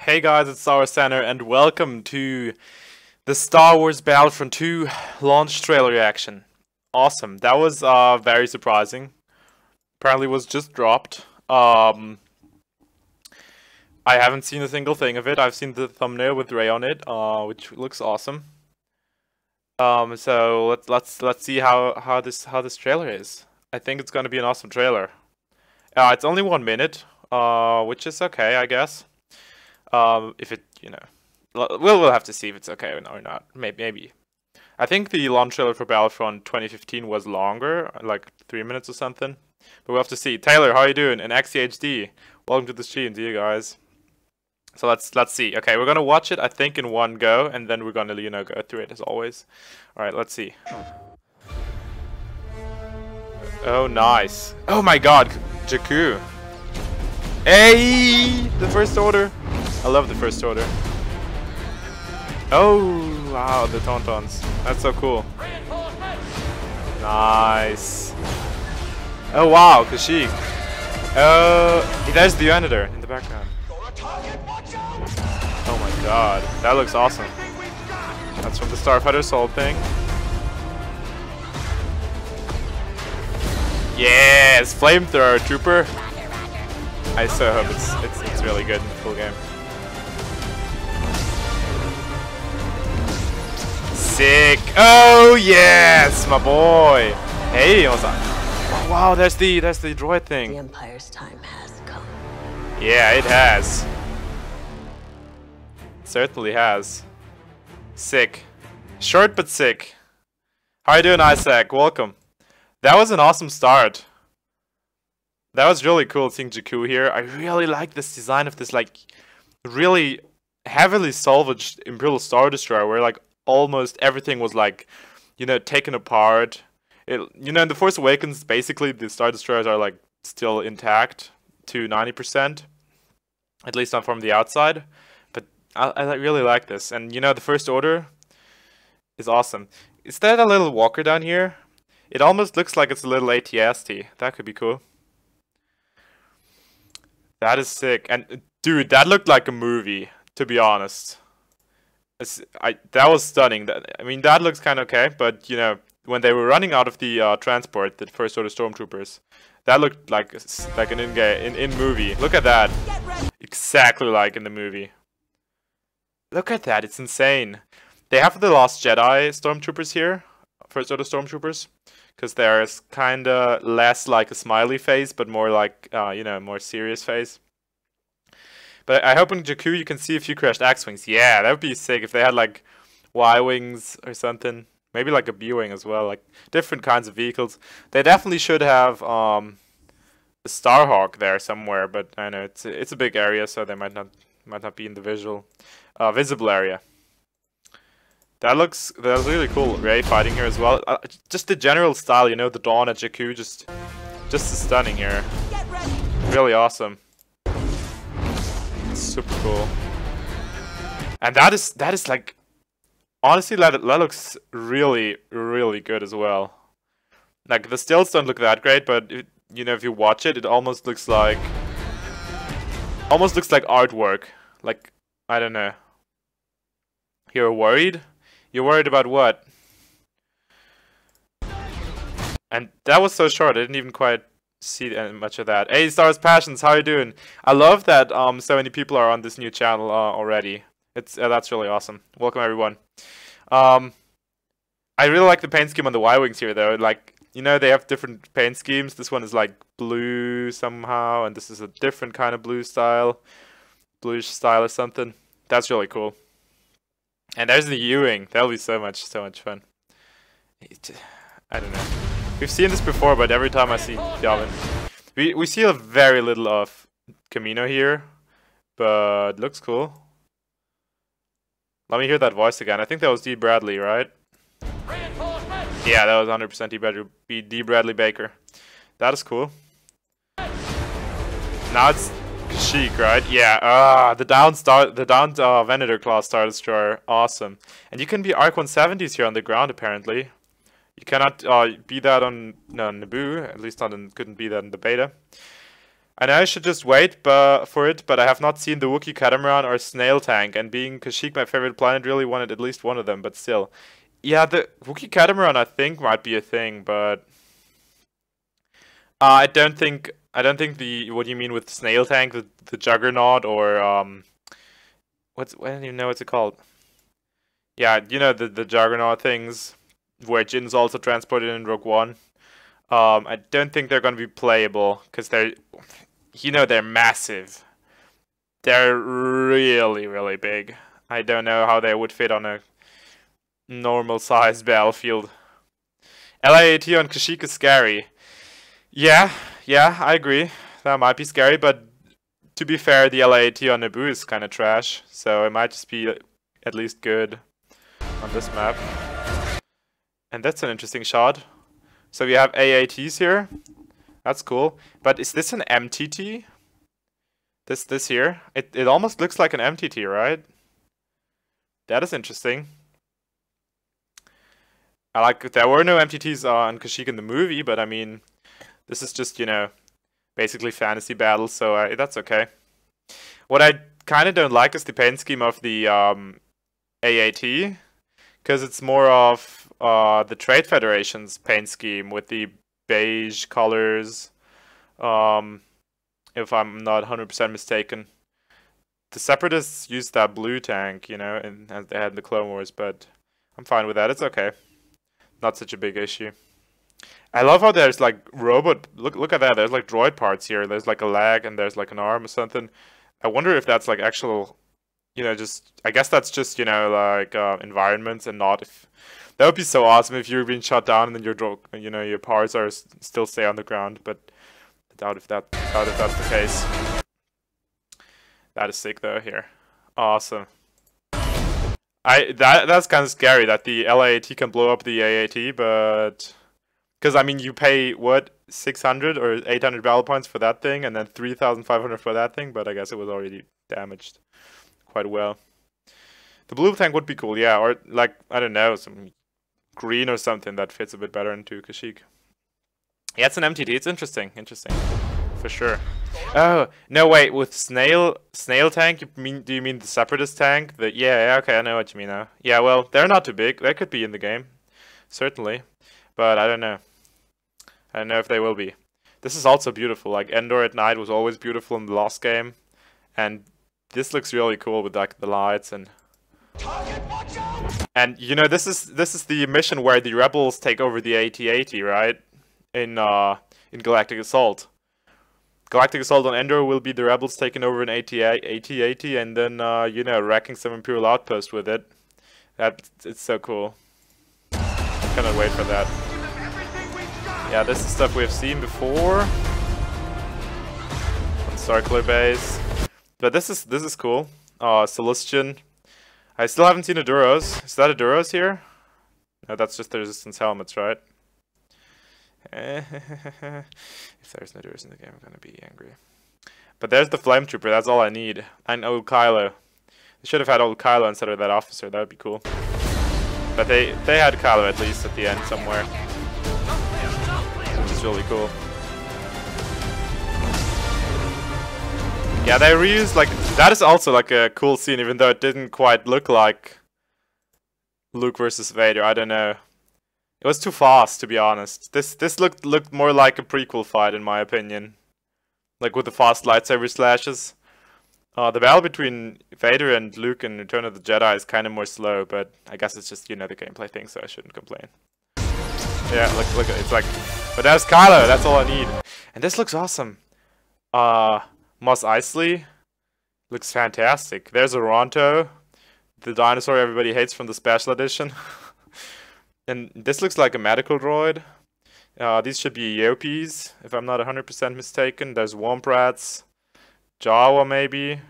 Hey guys, it's Sour Center and welcome to the Star Wars Battlefront 2 launch trailer reaction. Awesome. That was very surprising. Apparently was just dropped. I haven't seen a single thing of it. I've seen the thumbnail with Ray on it, which looks awesome. So let's see how this trailer is. I think it's gonna be an awesome trailer. It's only 1 minute, which is okay, I guess. If it, we'll have to see if it's okay or not. Maybe. I think the launch trailer for Battlefront 2015 was longer, like 3 minutes or something. But we'll have to see. Taylor, how you doing? And XCHD, welcome to the stream, to you guys. So let's see. Okay, we're gonna watch it, I think, in one go, and then we're gonna, go through it as always. All right, let's see. Oh, nice. Oh my God, Jakku. Hey, the First Order. I love the First Order. Oh, wow, the Tauntauns. That's so cool. Nice. Oh, wow, Kashyyyk. Oh, there's the Editor in the background. Oh my God, that looks awesome. That's from the Starfighter Soul thing. Yes, Flamethrower Trooper. I so hope it's really good in the full game. Sick! Oh yes, my boy. Hey, what's up? Oh, wow, there's the droid thing. The Empire's time has come. Yeah, it has. It certainly has. Sick. Short but sick. How you doing, Isaac? Welcome. That was an awesome start. That was really cool seeing Jakku here. I really like this design of this, like, really heavily salvaged Imperial Star Destroyer, where, like, almost everything was, like, taken apart. In The Force Awakens, basically, the Star Destroyers are, like, still intact to 90%. At least not from the outside. But I really like this. And, the First Order is awesome. Is that a little walker down here? It almost looks like it's a little AT-ST. That could be cool. That is sick. And dude, that looked like a movie, to be honest. That was stunning. That looks kind of okay, but when they were running out of the transport, the First Order Stormtroopers, that looked like an in movie. Look at that. Exactly like in the movie. Look at that, it's insane. They have the Last Jedi Stormtroopers here, First Order Stormtroopers, because there's kind of less like a smiley face, but more like, more serious face. But I hope in Jakku you can see a few crashed X-Wings. Yeah, that would be sick if they had like Y-Wings or something. Maybe like a B-Wing as well, like different kinds of vehicles. They definitely should have a Starhawk there somewhere, but I know it's a big area, so they might not be in the visible area. That looks really cool. Rey fighting here as well. Just the general style, the Dawn at Jakku, just stunning here. Really awesome. Super cool. And that is like, honestly, that looks really, really good as well. Like the stills don't look that great, but if you watch it, it almost looks like artwork. Like, I don't know. You're worried? You're worried about what? And that was so short, I didn't even quite see much of that. Hey, Stars Passions, how you doing? I love that so many people are on this new channel already. That's really awesome. Welcome everyone. I really like the paint scheme on the Y-Wings here though. Like, they have different paint schemes. This one is like blue somehow, and this is a different kind of bluish style or something. That's really cool. And there's the U-Wing. That'll be so much fun. I don't know. We've seen this before, but every time I see Yavin, we see a very little of Kamino here, but looks cool. Let me hear that voice again. I think that was D. Bradley, right? Yeah, that was 100% D. Bradley Baker. That is cool. Now it's Kashyyyk, right? Yeah. The downed Venator class Star Destroyer, awesome. And you can be Arc 170s here on the ground apparently. You cannot be that on Naboo, at least couldn't be that in the beta. I know I should just wait for it, but I have not seen the Wookiee Catamaran or Snail Tank, and being Kashyyyk my favorite planet, really wanted at least one of them, but still. Yeah, the Wookiee Catamaran I think might be a thing, but I don't think the what do you mean with Snail Tank, the Juggernaut or I don't even know what's it called. Yeah, you know the Juggernaut things where Jin's also transported in Rogue One. I don't think they're gonna be playable because they're massive. They're really, really big. I don't know how they would fit on a normal sized battlefield. LAAT on Kashyyyk is scary. Yeah, I agree. That might be scary, but to be fair, the LAAT on Naboo is kind of trash, so it might just be at least good on this map. And that's an interesting shot. So we have AATs here. That's cool. But is this an MTT? This here? It almost looks like an MTT, right? That is interesting. There were no MTTs on Kashyyyk in the movie, but I mean, this is just, basically fantasy battles, so that's okay. What I kind of don't like is the paint scheme of the AAT, because it's more of the Trade Federation's paint scheme with the beige colors, if I'm not 100% mistaken. The Separatists used that blue tank, and as they had in the Clone Wars, but I'm fine with that. It's okay. Not such a big issue. I love how there's like robot. Look at that. There's like droid parts here. There's like a leg and there's like an arm or something. I wonder if that's like actual, I guess that's just like environments and not if. That would be so awesome if you're being shot down and then your parts are still stay on the ground. But I doubt if that's the case. That is sick though here. Awesome. That's kind of scary that the LAAT can blow up the AAT, but. Because, I mean, you pay, what, 600 or 800 battle points for that thing, and then 3,500 for that thing, but I guess it was already damaged quite well. The blue tank would be cool, yeah, or, like, I don't know, some green or something that fits a bit better into Kashyyyk. Yeah, it's an MTT, it's interesting, for sure. Oh, no, wait, with Snail Tank, do you mean the Separatist tank? Yeah, okay, I know what you mean now. Yeah, well, they're not too big, they could be in the game, certainly, but I don't know. I don't know if they will be. This is also beautiful. Like Endor at night was always beautiful in the last game, and this looks really cool with like the lights and. And this is the mission where the rebels take over the AT-AT, right? In Galactic Assault. Galactic Assault on Endor will be the rebels taking over an AT-AT, and then wrecking some Imperial outpost with it. It's so cool. I cannot wait for that. Yeah, this is stuff we've seen before on Circular Base, but this is cool. Celestian. I still haven't seen a Duros. Is that a Duros here? No, that's just the Resistance helmets, right? If there's no Duros in the game, I'm gonna be angry. But there's the Flame Trooper. That's all I need. And old Kylo. They should have had old Kylo instead of that officer. That would be cool. But they had Kylo at least at the end somewhere. Which is really cool. Yeah, they reused, like, that is also like a cool scene, even though it didn't quite look like Luke versus Vader. I don't know. It was too fast, to be honest. This looked more like a prequel fight, in my opinion. Like with the fast lightsaber slashes. The battle between Vader and Luke in Return of the Jedi is kind of more slow, but I guess it's just, the gameplay thing, so I shouldn't complain. Yeah, look, it's like, but that's Kylo, that's all I need. And this looks awesome. Mos Eisley looks fantastic. There's a Ronto, the dinosaur everybody hates from the special edition. And this looks like a medical droid. These should be Eopes, if I'm not 100% mistaken. There's Womprats, Jawa maybe.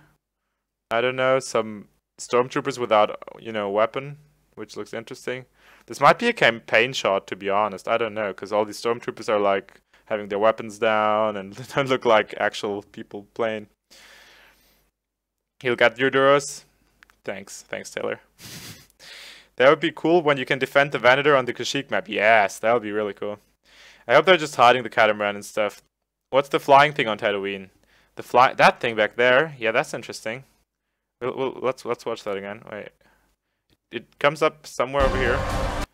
I don't know, some stormtroopers without, weapon, which looks interesting. This might be a campaign shot, to be honest. I don't know, because all these stormtroopers are like having their weapons down and they don't look like actual people playing. He'll get your Duros. Thanks, Taylor. That would be cool when you can defend the Venator on the Kashyyyk map. Yes, that would be really cool. I hope they're just hiding the catamaran and stuff. What's the flying thing on Tatooine? That thing back there. Yeah, that's interesting. Let's watch that again. Wait. It comes up somewhere over here. Oh,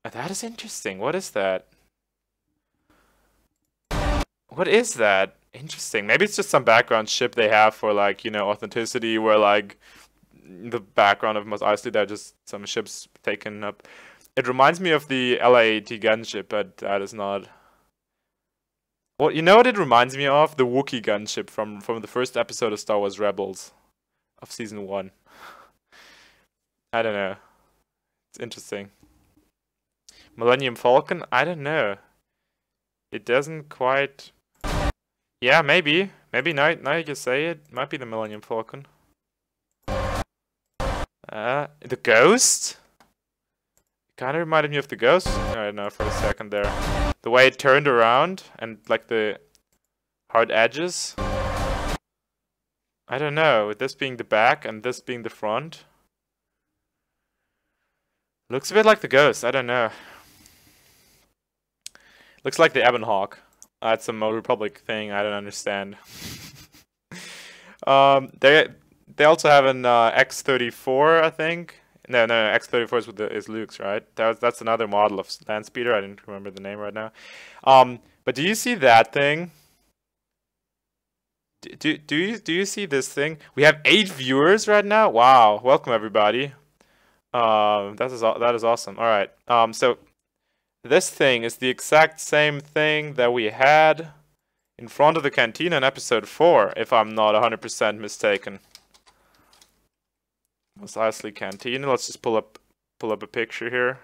that is interesting. What is that? What is that? Interesting. Maybe it's just some background ship they have for, like, you know, authenticity, where, like, the background of Mos Eisley, there are just some ships taken up. It reminds me of the LAAT gunship, but that is not. Well, you know what it reminds me of? The Wookiee gunship from the first episode of Star Wars Rebels of season 1. I don't know. It's interesting. Millennium Falcon? I don't know. It doesn't quite. Yeah, maybe. Maybe now you just say it. Might be the Millennium Falcon. The Ghost? Kind of reminded me of the Ghost. I don't know for a second there. The way it turned around and like the hard edges. I don't know. With this being the back and this being the front. Looks a bit like the Ghost. I don't know. Looks like the Ebon Hawk. That's a Motor Republic thing. I don't understand. They also have an X-34, I think. No, X-34 is Luke's, right? That's another model of land speeder. I didn't remember the name right now. But do you see that thing? Do you see this thing? We have 8 viewers right now. Wow! Welcome everybody. That is awesome. All right. So this thing is the exact same thing that we had in front of the cantina in episode 4, if I'm not 100% mistaken. Mos Eisley Cantina. Let's just pull up a picture here.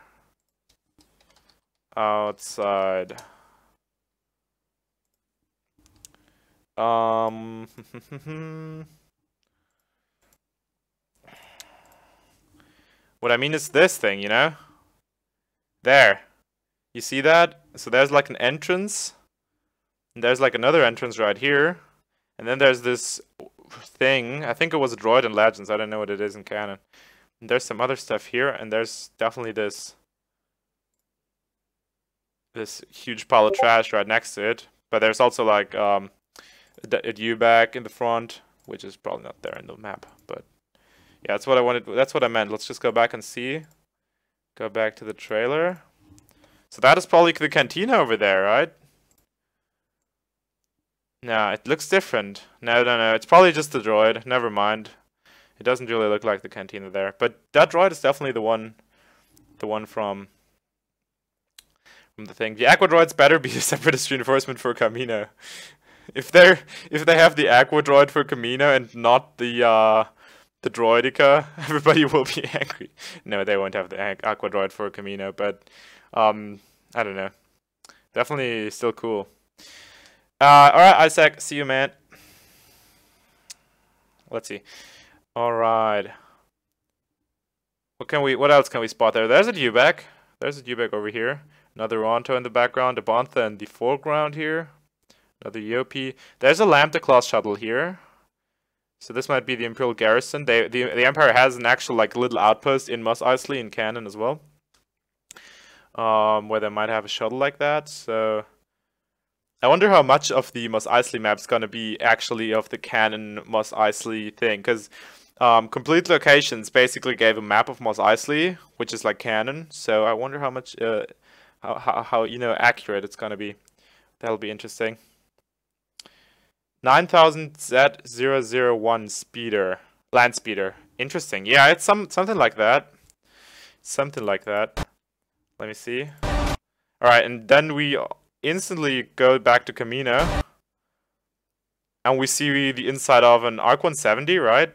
Outside. What I mean is this thing, you know? There. You see that? So there's like an entrance. And there's like another entrance right here. And then there's this thing. I think it was a droid in Legends. I don't know what it is in canon. And there's some other stuff here. And there's definitely this huge pile of trash right next to it. But there's also like a U-back in the front, which is probably not there in the map. But yeah, that's what I wanted. That's what I meant. Let's just go back and see. Go back to the trailer. So that is probably the cantina over there, right? No, it looks different. No. It's probably just the droid. Never mind. It doesn't really look like the cantina there. But that droid is definitely the one from the thing. The Aqua droids better be a separatist reinforcement for Camino. If they have the Aqua droid for Camino and not the Droidica, everybody will be angry. No, they won't have the Aqua droid for Camino, but I don't know. Definitely still cool. Alright, Isaac, see you, man. Let's see. Alright. What else can we spot there? There's a Dewback. There's a Dewback over here. Another Ronto in the background, a Bantha in the foreground here. Another EOP. There's a Lambda class shuttle here. So this might be the Imperial Garrison. The Empire has an actual like little outpost in Mos Eisley in canon as well. Where they might have a shuttle like that. So I wonder how much of the Mos Eisley map's gonna be actually of the canon Mos Eisley thing, because Complete Locations basically gave a map of Mos Eisley, which is like canon. So I wonder how much how you know accurate it's gonna be. That'll be interesting. 9000 Z001 speeder, land speeder. Interesting. Yeah, it's something like that. Something like that. Let me see. All right, and then we instantly go back to Camino, and we see the inside of an Arc 170, right?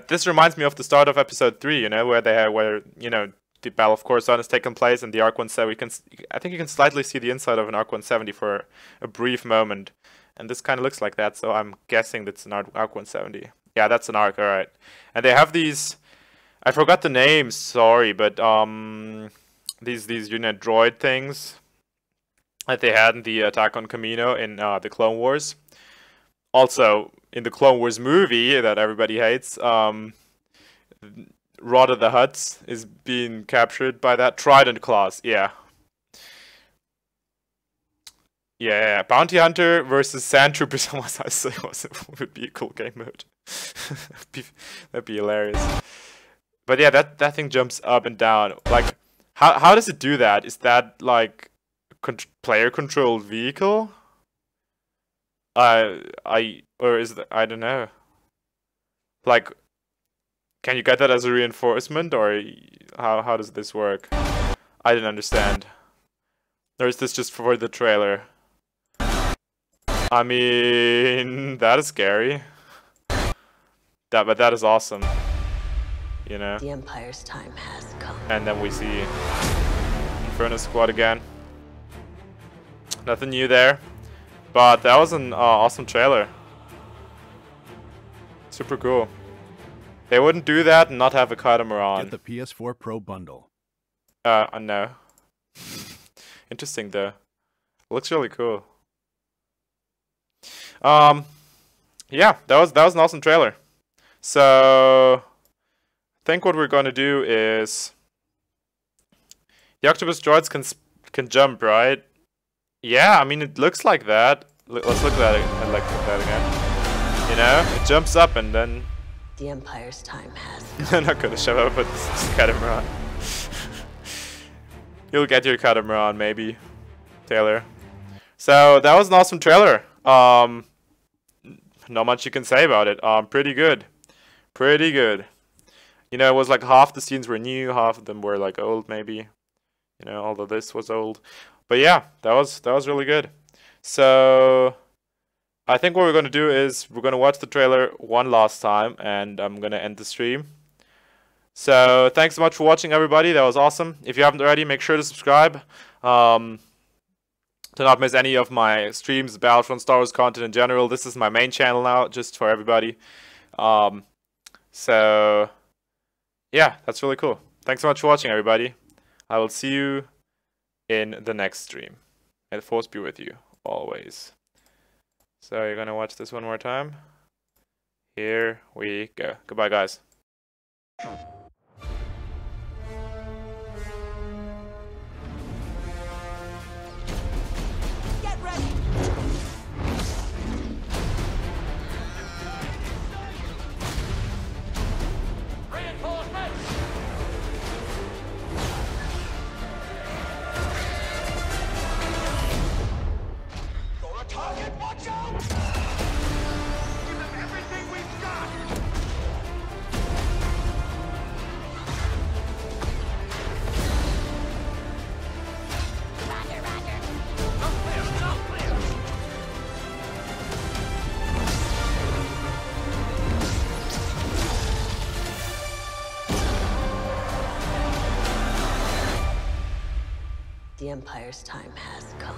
This reminds me of the start of episode 3, you know, where you know the Battle of Coruscant has taken place, and the Arc 170. I think you can slightly see the inside of an Arc 170 for a brief moment, and this kind of looks like that. So I'm guessing that's an Arc 170. Yeah, that's an Arc. All right, and they have these. I forgot the names. Sorry, but these unit droid things that they had in the Attack on Camino in the Clone Wars. Also in the Clone Wars movie that everybody hates, Rod of the Hutt is being captured by that Trident class. Yeah. Yeah, Bounty Hunter versus Sand Troopers would be a cool game mode. That'd be hilarious. But yeah, that thing jumps up and down. Like, how does it do that? Is that like player controlled vehicle? Or is that, I don't know. Like, can you get that as a reinforcement, or how does this work? I didn't understand. Or is this just for the trailer? I mean, that is scary. But that is awesome. You know. The Empire's time has come. And then we see Inferno Squad again. Nothing new there, but that was an awesome trailer. Super cool. They wouldn't do that and not have a catamaran. Get the PS4 Pro bundle. No. Interesting though. Looks really cool. Yeah, that was an awesome trailer. So I think what we're gonna do is the octopus droids can jump, right? Yeah, I mean it looks like that. Let's look at that. Like that again. You know, it jumps up and then. The Empire's time has come. I'm not gonna shove up with this catamaran. You'll get your catamaran, maybe, Taylor. So that was an awesome trailer. Not much you can say about it. Pretty good. Pretty good. You know, it was like half the scenes were new, half of them were like old, maybe. You know, although this was old. But yeah, that was really good. So I think what we're gonna do is we're gonna watch the trailer one last time, and I'm gonna end the stream. So thanks so much for watching, everybody. That was awesome. If you haven't already, make sure to subscribe. To not miss any of my streams, Battlefront, Star Wars content in general. This is my main channel now, just for everybody. So yeah, that's really cool. Thanks so much for watching, everybody. I will see you in the next stream. May the Force be with you always. So you're gonna watch this one more time. Here we go. Goodbye, guys. The Empire's time has come.